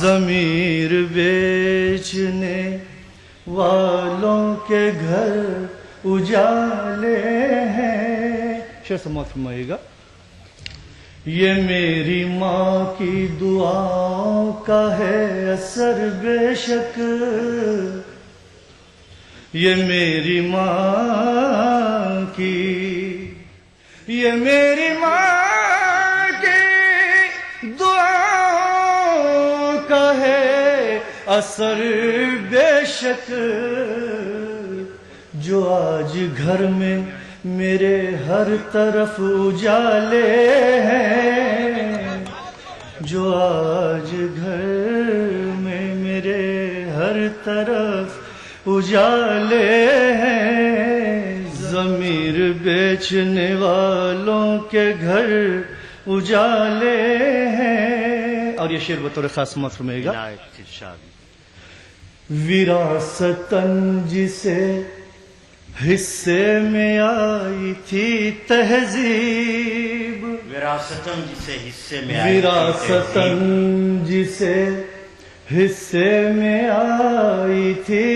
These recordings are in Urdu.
ضمیر بیچنے والوں کے گھر اجالے ہیں. شعر سماعت فرمائیے گا. یہ میری ماں کی دعاؤں کا ہے اثر بے شک, یہ میری ماں کی, یہ میری ماں کی دعاؤں کا ہے اثر بے شک, جو آج گھر میں میرے ہر طرف اجالے ہیں, جو آج گھر میں میرے ہر طرف اجالے ہیں, ضمیر بیچنے والوں کے گھر اجالے ہیں. اور یہ شعر بطور خاص سماعت فرمائیے گا. وراثتاً جسے حصے میں آئی تھی تہذیب, وراثتاً جسے حصے میں آئی تھی وراثتاً جسے حصے میں آئی تھی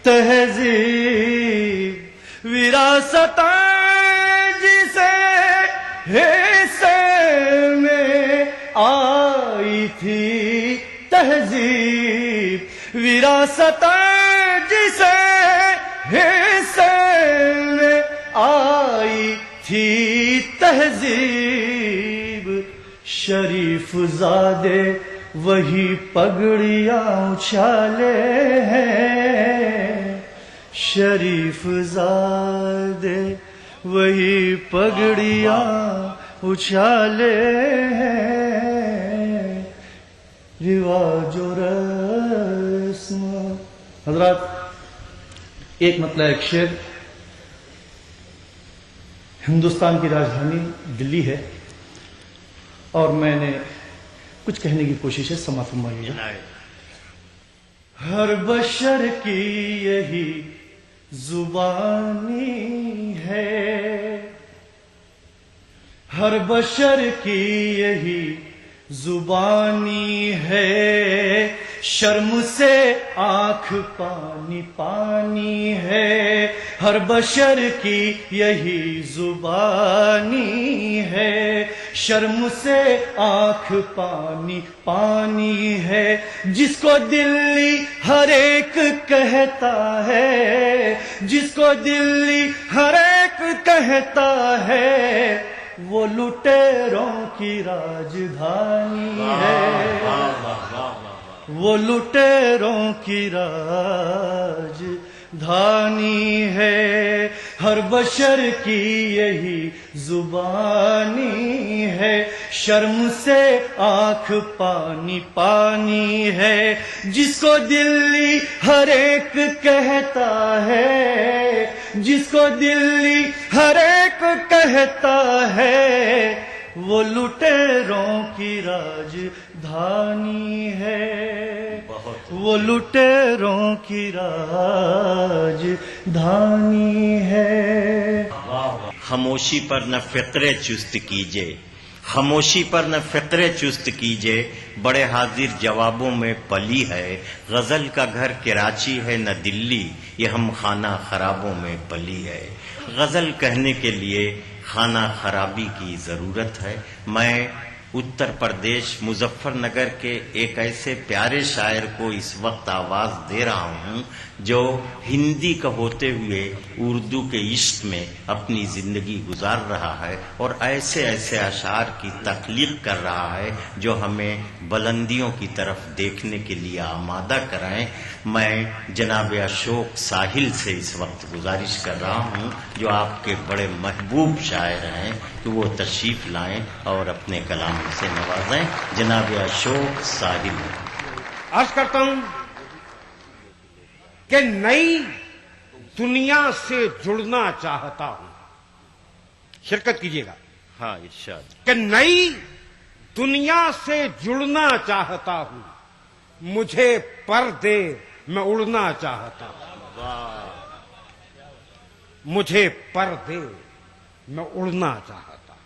تہذیب, وراثتاً جسے حصے میں آئی تھی تہذیب, وراثتاً جسے حصے میں آئی تھی تہذیب, شریف زادے وہی پگڑیاں اچھالے ہیں, شریف زادے وہی پگڑیاں اچھالے ہیں, رواج و رسم. حضرات ایک مطلع ایک شعر. ہندوستان کی راجدھانی دلی ہے اور میں نے کچھ کہنے کی کوشش ہے, سماعت فرمائیے گا. ہر بشر کی یہی زبانی ہے, ہر بشر کی یہی زبانی ہے, شرم سے آنکھ پانی پانی ہے, ہر بشر کی یہی زبانی ہے, شرم سے آنکھ پانی پانی ہے, جس کو دلی ہر ایک کہتا ہے, جس کو دلی ہر ایک کہتا ہے, وہ لٹیروں کی راجدھانی ہے, وہ لٹیروں کی راجدھانی ہے, ہر بشر کی یہی زبانی ہے, شرم سے آنکھ پانی پانی ہے, جس کو دلی ہر ایک کہتا ہے, جس کو دلی ہر ایک کہتا ہے, وہ لٹیروں کی راجدھانی ہے, وہ لٹیروں کی راجدھانی ہے. خاموشی پر نہ فقرے چست کیجے, خاموشی پر نہ فقرے چست کیجے, بڑے حاضر جوابوں میں پلی ہے, غزل کا گھر کراچی ہے نہ دلی, یہ ہم خانہ خرابوں میں پلی ہے. غزل کہنے کے لیے خانہ خرابی کی ضرورت ہے. میں اتر پردیش مظفر نگر کے ایک ایسے پیارے شاعر کو اس وقت آواز دے رہا ہوں جو ہندی کا ہوتے ہوئے اردو کے عشق میں اپنی زندگی گزار رہا ہے اور ایسے ایسے اشعار کی تخلیق کر رہا ہے جو ہمیں بلندیوں کی طرف دیکھنے کے لیے آمادہ کرائیں. میں جناب اشوک ساحل سے اس وقت گزارش کر رہا ہوں جو آپ کے بڑے محبوب شاعر ہیں کہ وہ تشریف لائیں اور اپنے کلام سے نوازیں. جناب اشوک ساحل. عرض کرتا ہوں کہ نئی دنیا سے جڑنا چاہتا ہوں. شرکت کیجیے گا. ہاں ارشاد. کہ نئی دنیا سے جڑنا چاہتا ہوں, مجھے پر دے میں اڑنا چاہتا ہوں. مجھے پر دے میں اڑنا چاہتا ہوں.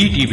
ETV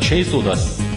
610,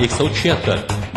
176,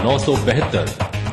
972,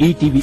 ETV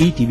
ETV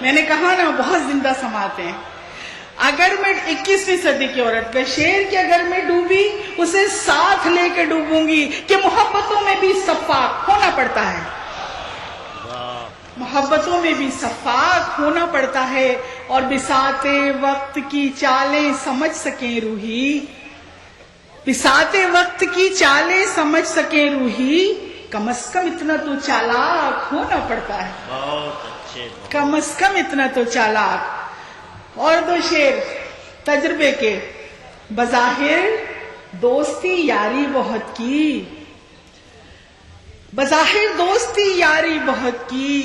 میں نے کہا نا بہت زندہ سماعت ہیں. اگر میں 21ویں صدی کی عورت کا شعر کہ اگر میں ڈوبی اسے ساتھ لے کے ڈوبوں گی کہ محبتوں میں بھی صفاق ہونا پڑتا ہے. محبتوں میں بھی صفاق ہونا پڑتا ہے اور بساط وقت کی چالیں سمجھ سکیں روحی. بساط وقت کی چالیں سمجھ سکیں روحی. کم از کم اتنا تو چالاک ہونا پڑتا ہے. بہت اچھے. کم از کم اتنا تو چالاک. اور دو شعر تجربے کے. بظاہر دوستی یاری بہت کی. بظاہر دوستی یاری بہت کی.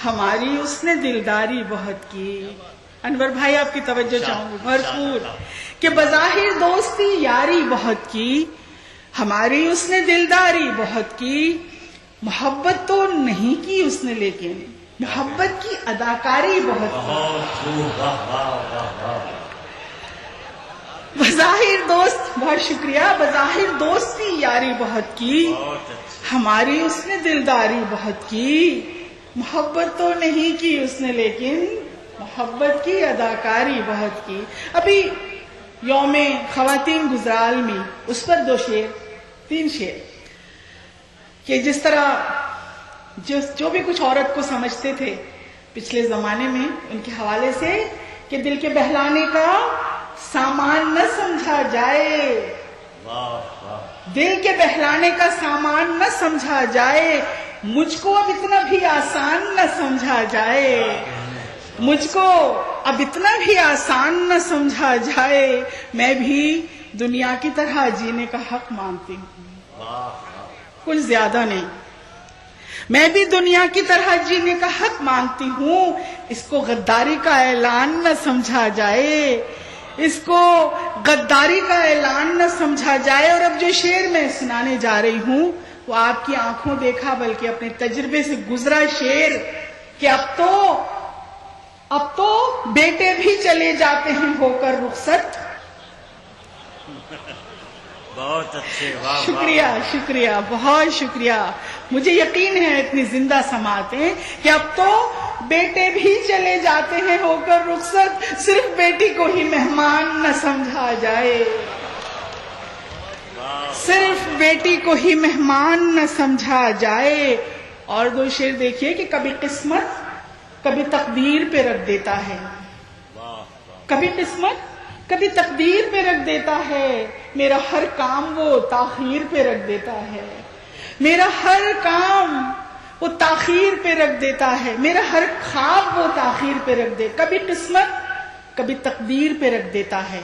ہماری اس نے دلداری بہت کی. انور بھائی آپ کی توجہ چاہوں گی بھرپور. کہ بظاہر دوستی یاری بہت کی. ہماری اس نے دلداری بہت کی. محبت تو نہیں کی اس نے لیکن محبت کی اداکاری بہت کی. بظاہر دوست بہت شکریہ. بظاہر دوستی یاری بہت کی. ہماری اس نے دلداری بہت کی. محبت تو نہیں کی اس نے لیکن محبت کی اداکاری بہت کی. ابھی یوم خواتین گزرال میں اس پر 2 شعر 3 شعر کہ جس طرح جو بھی کچھ عورت کو سمجھتے تھے پچھلے زمانے میں ان کے حوالے سے کہ دل کے بہلانے کا سامان نہ سمجھا جائے. دل کے بہلانے کا سامان نہ سمجھا جائے. مجھ کو اب اتنا بھی آسان نہ سمجھا جائے. مجھ کو اب اتنا بھی آسان نہ سمجھا جائے. میں بھی دنیا کی طرح جینے کا حق مانتی ہوں. کچھ زیادہ نہیں. میں بھی دنیا کی طرح جینے کا حق مانتی ہوں. اس کو غداری کا اعلان نہ سمجھا جائے. اس کو غداری کا اعلان نہ سمجھا جائے. اور اب جو شعر میں سنانے جا رہی ہوں وہ آپ کی آنکھوں دیکھا بلکہ اپنے تجربے سے گزرا شعر کہ اب تو بیٹے بھی چلے جاتے ہیں ہو کر رخصت. بہت اچھے. شکریہ شکریہ بہت شکریہ. مجھے یقین ہے اتنی زندہ سماعتیں کہ اب تو بیٹے بھی چلے جاتے ہیں ہو کر رخصت. صرف بیٹی کو ہی مہمان نہ سمجھا جائے. صرف بیٹی کو ہی مہمان نہ سمجھا جائے. اور 2 شعر دیکھیے کہ کبھی قسمت کبھی تقدیر پہ رکھ دیتا ہے. کبھی قسمت کبھی تقدیر پہ رکھ دیتا ہے. میرا ہر کام وہ تاخیر پہ رکھ دیتا ہے. میرا ہر کام وہ تاخیر پہ رکھ دیتا ہے. میرا ہر خواب وہ تاخیر پہ رکھ دے. کبھی قسمت کبھی تقدیر پہ رکھ دیتا ہے.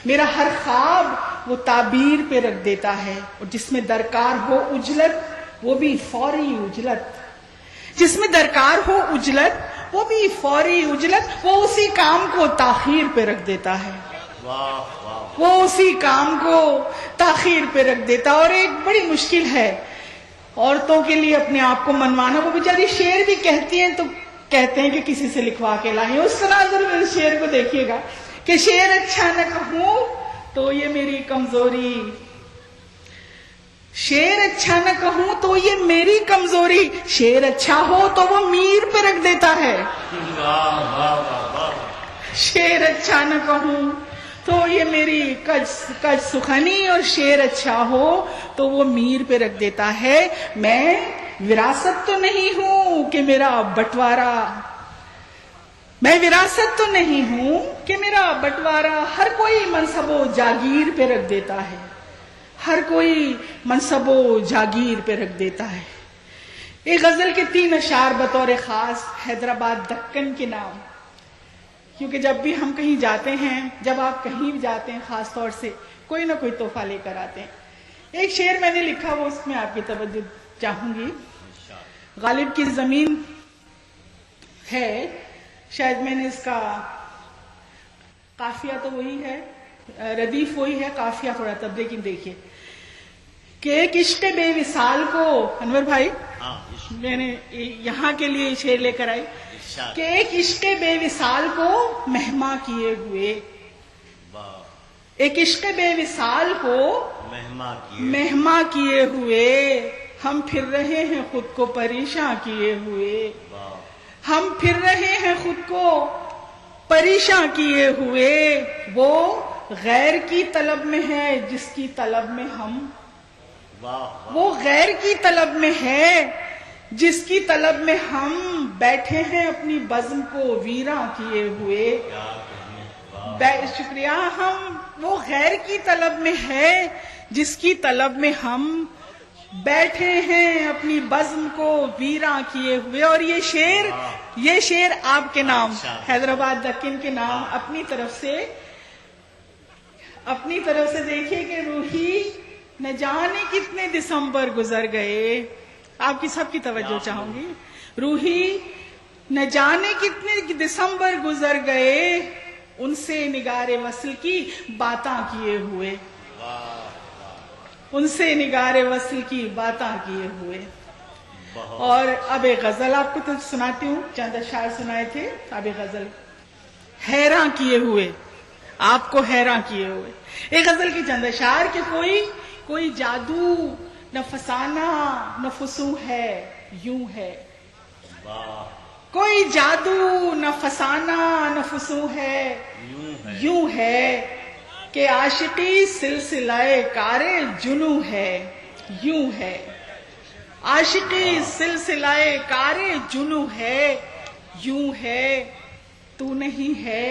میرا ہر خواب وہ تعبیر پہ رکھ دیتا ہے. اور جس میں درکار ہو اجلت وہ بھی فوری اجلت. جس میں درکار ہو اجلت وہ بھی فوری اجلت. وہ اسی کام کو تاخیر پہ رکھ دیتا ہے. وہ اسی کام کو تاخیر پہ رکھ دیتا. اور ایک بڑی مشکل ہے عورتوں کے لیے اپنے آپ کو منوانا. وہ بیچاری شعر بھی کہتی ہیں تو کہتے ہیں کہ کسی سے لکھوا کے لائیں. اس تناظر میں شعر کو دیکھیے گا کہ شعر اچھا نہ کہوں تو یہ میری کمزوری. شعر اچھا نہ کہوں تو یہ میری کمزوری. شعر اچھا ہو تو وہ میر پہ رکھ دیتا ہے. شعر اچھا نہ کہوں تو یہ میری کج سخنی. اور شعر اچھا ہو تو وہ میر پہ رکھ دیتا ہے. میں وراثت تو نہیں ہوں کہ میرا بٹوارا. میں وراثت تو نہیں ہوں کہ میرا بٹوارا. ہر کوئی منصب و جاگیر پہ رکھ دیتا ہے. ہر کوئی منصب و جاگیر پہ رکھ دیتا ہے. ایک غزل کے 3 اشعار بطور خاص حیدرآباد دکن کے نام. کیونکہ جب بھی ہم کہیں جاتے ہیں, جب آپ کہیں بھی جاتے ہیں, خاص طور سے کوئی نہ کوئی تحفہ لے کر آتے ہیں. ایک شعر میں نے لکھا, وہ اس میں آپ کی توجہ چاہوں گی. غالب کی زمین ہے, شاید میں نے اس کا قافیہ تو وہی ہے, ردیف وہی ہے, قافیہ تھوڑا تب. لیکن دیکھیے کہ ایک عشق بے وصال کو, انور بھائی میں نے یہاں کے لیے شعر لے کر آئی, کہ ایک عشق بے وصال کو مہما کیے ہوئے. ایک عشق بے وصال کو مہما کیے ہوئے. ہم پھر رہے ہیں خود کو پریشاں کیے ہوئے. ہم پھر رہے ہیں خود کو پریشان کیے ہوئے، وہ غیر کی طلب میں ہے جس کی طلب میں ہم، وہ غیر کی طلب میں ہے جس کی طلب میں ہم بیٹھے ہیں اپنی بزم کو ویراں کیے ہوئے۔ شکریہ۔ ہم وہ غیر کی طلب میں ہے جس کی طلب میں ہم بیٹھے ہیں اپنی بزم کو ویراں کیے ہوئے۔ اور یہ شعر آپ کے نام، حیدرآباد دکن کے نام، اپنی طرف سے دیکھیے کہ روحی نہ جانے کتنے دسمبر گزر گئے۔ آپ کی سب کی توجہ چاہوں گی۔ روحی نہ جانے کتنے دسمبر گزر گئے، ان سے نگار وصل کی باتاں کیے ہوئے، ان سے نگار وصل کی باتاں کیے ہوئے۔ اور اب ایک غزل آپ کو تو سناتی ہوں، چند اشعار سنائے تھے، اب ایک غزل حیراں کیے ہوئے، آپ کو حیراں کیے ہوئے۔ ایک غزل کی چند اشعار کہ کوئی جادو نہ فسانہ نہ فسوں ہے، یوں ہے۔ کوئی جادو نہ فسانہ نہ فسوں ہے، یوں ہے کہ عاشقی سلسلہ کار جنوں ہے، یوں ہے۔ عاشقی سلسلہ کار جنوں ہے، یوں ہے۔ تو نہیں ہے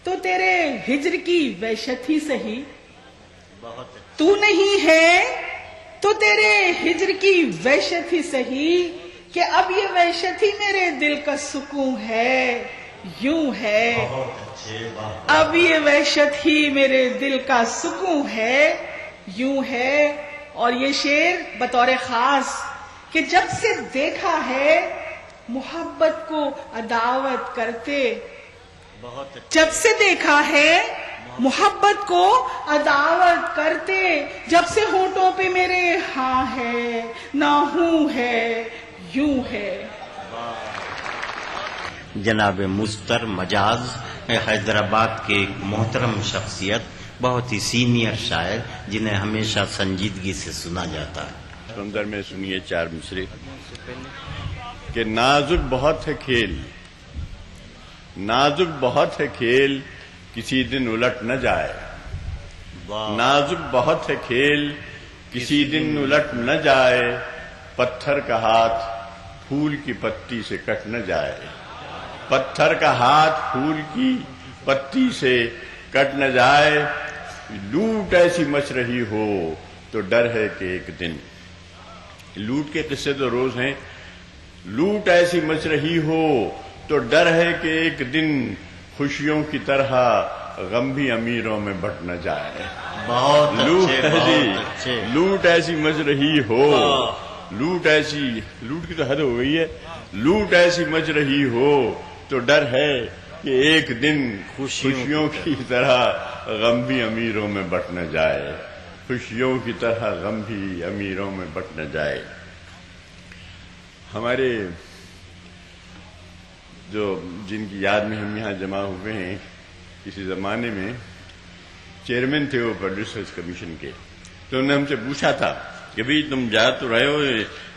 تو تیرے ہجر کی وحشت ہی سہی، تو نہیں ہے تو تیرے ہجر کی وحشت ہی سہی، کہ اب یہ وحشت ہی میرے دل کا سکون ہے، یوں ہے۔ اب یہ وحشت ہی میرے دل کا سکون ہے، یوں ہے۔ اور یہ شعر بطور خاص کہ جب سے دیکھا ہے محبت کو عداوت کرتے، جب سے دیکھا ہے محبت کو عداوت کرتے، جب سے ہونٹوں پہ میرے ہاں ہے نہ ہوں ہے، یوں ہے۔ جناب مستر مجاز حیدرآباد کے ایک محترم شخصیت، بہت ہی سینئر شاعر جنہیں ہمیشہ سنجیدگی سے سنا جاتا ہے۔ سمندر میں سنیے چار مصرے کہ نازک بہت ہے کھیل، نازک بہت ہے کھیل، کسی دن الٹ نہ جائے۔ نازک بہت ہے کھیل، کسی دن الٹ نہ جائے، پتھر کا ہاتھ پھول کی پتی سے کٹ نہ جائے۔ پتھر کا ہاتھ پھول کی پتی سے کٹ نہ جائے، لوٹ ایسی مچ رہی ہو تو ڈر ہے کہ ایک دن، لوٹ کے قصے تو روز ہیں، لوٹ ایسی مچ رہی ہو تو ڈر ہے کہ ایک دن خوشیوں کی طرح غم بھی امیروں میں بٹ نہ جائے۔ لوٹ ایسی مچ رہی ہو، لوٹ کی تو حد ہو گئی ہے، لوٹ ایسی مچ رہی ہو تو ڈر ہے کہ ایک دن خوشیوں کی طرح غم بھی امیروں میں بٹ نہ جائے، خوشیوں کی طرح غم بھی امیروں میں بٹ نہ جائے۔ ہمارے جن کی یاد میں ہم یہاں جمع ہوئے ہیں، کسی زمانے میں چیئرمین تھے وہ پروڈیوسرز کمیشن کے، تو انہوں نے ہم سے پوچھا تھا کہ بھئی تم جا تو رہے ہو،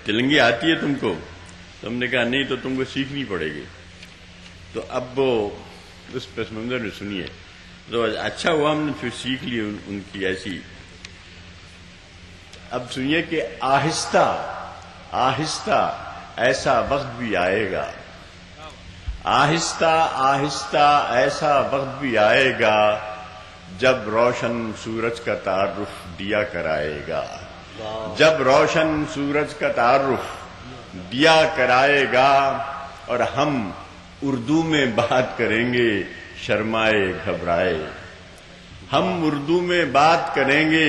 تیلنگی آتی ہے تم کو؟ تو ہم نے کہا نہیں، تو تم کو سیکھنی پڑے گی۔ تو اب وہ اس پس منظر میں سنیے تو اچھا ہوا ہم نے پھر سیکھ لی ان کی ایسی۔ اب سنیے کہ آہستہ آہستہ ایسا وقت بھی آئے گا، آہستہ آہستہ ایسا وقت بھی آئے گا جب روشن سورج کا تعارف دیا کرائے گا، جب روشن سورج کا تعارف دیا کرائے گا، اور ہم اردو میں بات کریں گے شرمائے گھبرائے، ہم اردو میں بات کریں گے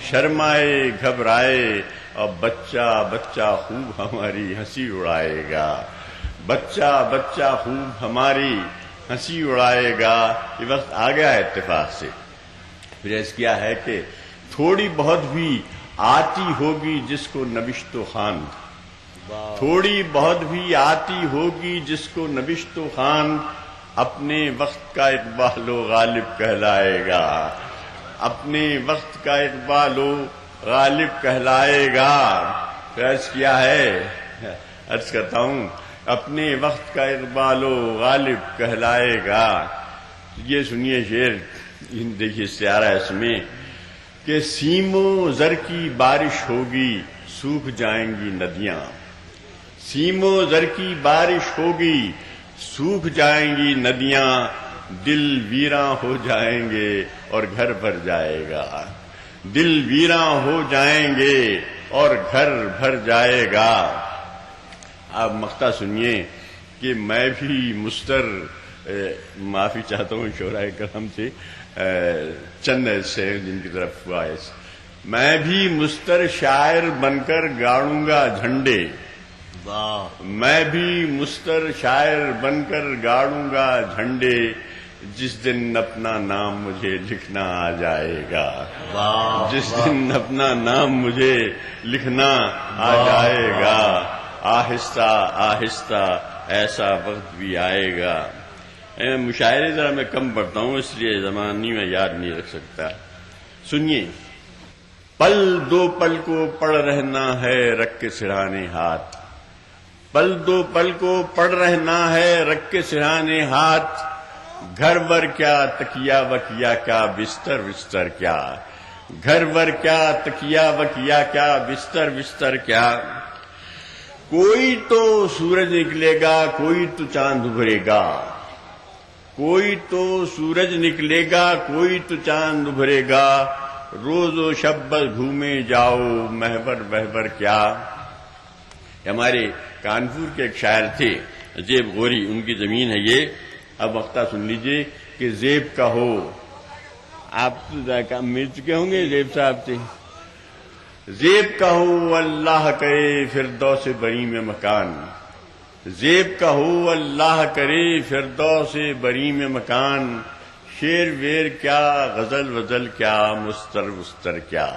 شرمائے گھبرائے، اور بچہ بچہ خوب ہماری ہنسی اڑائے گا، بچہ بچہ خوب ہماری ہنسی اڑائے گا۔ یہ وقت آ گیا ہے اتفاق سے۔ پھر ایسا کیا ہے کہ تھوڑی بہت بھی آتی ہوگی جس کو نبشت و خواند، تھوڑی بہت بھی آتی ہوگی جس کو نبشت و خواند، اپنے وقت کا اقبال و غالب کہلائے گا، اپنے وقت کا اقبال و غالب کہلائے گا۔ پھر عرض کیا ہے، عرض کرتا ہوں اپنے وقت کا اقبال و غالب کہلائے گا. یہ سنیے شعر، دیکھیے استعارہ ہے اس میں کہ سیم و زر کی بارش ہوگی سوکھ جائیں گی ندیاں. سیم و زر کی بارش ہوگی سوکھ جائیں گی ندیاں، دل ویراں ہو جائیں گے اور گھر بھر جائے گا. دل ویراں ہو جائیں گے اور گھر بھر جائے گا. آپ مقطع سنیے کہ میں بھی مستر، معافی چاہتا ہوں شعراء کرام سے، چند ایسے جن کی طرف ہوا ہے. میں بھی مستر شاعر بن کر گاڑوں گا جھنڈے. میں بھی مستر شاعر بن کر گاڑوں گا جھنڈے، جس دن اپنا نام مجھے لکھنا آ جائے گا. جس دن اپنا نام مجھے لکھنا آ جائے گا. آہستہ آہستہ ایسا وقت بھی آئے گا. مشاعرے ذرا میں کم پڑھتا ہوں اس لیے زمانی میں یاد نہیں رکھ سکتا. سنیے، پل دو پل کو پڑ رہنا ہے رکھ کے سرہانے ہاتھ. پل دو پل کو پڑ رہنا ہے رکھ کے سرہانے ہاتھ. گھر بر کیا تکیا وکیا کیا بستر بستر کیا. گھر بر کیا تکیا وکیا کیا بستر بستر کیا. کوئی تو سورج نکلے گا کوئی تو چاند ابھرے گا. کوئی تو سورج نکلے گا کوئی تو چاند ابھرے گا. روز و شب بس گھومے جاؤ محبر بہبر کیا. ہمارے کانپور کے ایک شاعر تھے زیب غوری، ان کی زمین ہے یہ. اب وقتہ سن لیجئے کہ زیب کا ہو. آپ تو مل چکے ہوں گے زیب صاحب سے. زیب کا ہو اللہ کرے فردوس بری میں مکان. زیب کا ہو اللہ کرے فردوس بری میں مکان. شیر ویر کیا غزل وزل کیا مستر مستر کیا.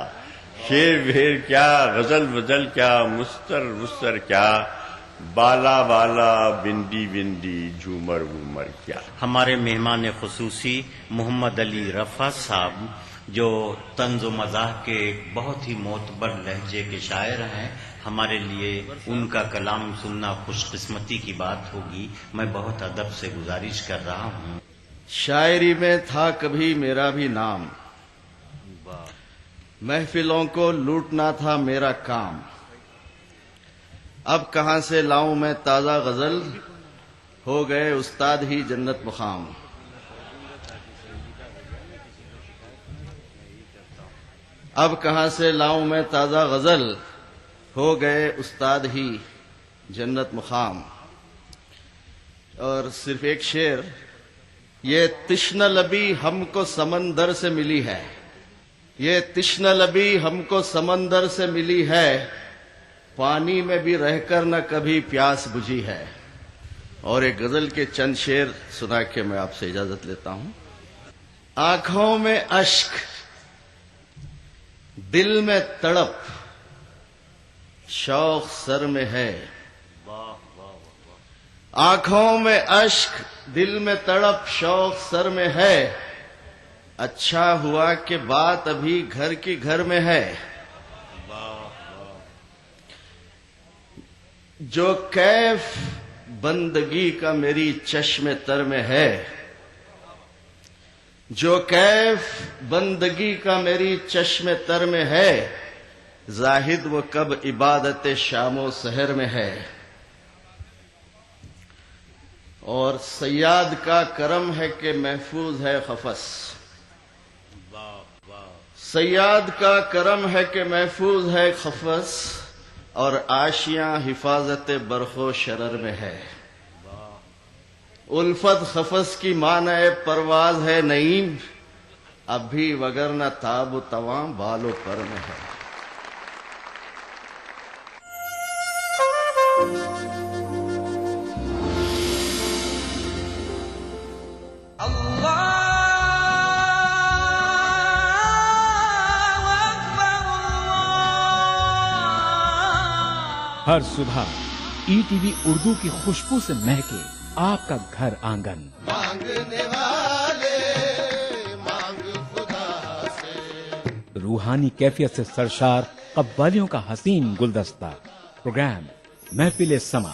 شیر ویر کیا غزل وزل کیا مستر مستر کیا. بالا بالا بندی بندی جھومر وومر کیا. ہمارے مہمان خصوصی محمد علی رفع صاحب جو طنز و مزاح کے ایک بہت ہی معتبر لہجے کے شاعر ہیں، ہمارے لیے ان کا کلام سننا خوش قسمتی کی بات ہوگی. میں بہت ادب سے گزارش کر رہا ہوں. شاعری میں تھا کبھی میرا بھی نام، محفلوں کو لوٹنا تھا میرا کام. اب کہاں سے لاؤں میں تازہ غزل، ہو گئے استاد ہی جنت مقام. اب کہاں سے لاؤں میں تازہ غزل، ہو گئے استاد ہی جنت مقام. اور صرف ایک شعر، یہ تشنہ لبی ہم کو سمندر سے ملی ہے. یہ تشنہ لبی ہم کو سمندر سے ملی ہے. پانی میں بھی رہ کر نہ کبھی پیاس بجھی ہے. اور ایک غزل کے چند شعر سنا کے میں آپ سے اجازت لیتا ہوں. آنکھوں میں اشک، دل میں تڑپ، شوق سر میں ہے. آنکھوں میں اشک، دل میں تڑپ، شوق سر میں ہے. اچھا ہوا کہ بات ابھی گھر کی گھر میں ہے. جو کیف بندگی کا میری چشم تر میں ہے. جو کیف بندگی کا میری چشم تر میں ہے. زاہد وہ کب عبادت شام و سحر میں ہے. اور سیاد کا کرم ہے کہ محفوظ ہے قفس. سیاد کا کرم ہے کہ محفوظ ہے قفس. اور آشیاں حفاظت برق و شرر میں ہے. الفت قفس کی معنی پرواز ہے نعیم. اب بھی وگرنہ تاب و تواں بال و پر میں ہے. ہر صبح ای ٹی وی اردو کی خوشبو سے مہکے آپ کا گھر آنگن. مانگنے والے مانگ خدا سے. روحانی کیفیت سے سرشار قوالیوں کا حسین گلدستہ. پروگرام محفل سما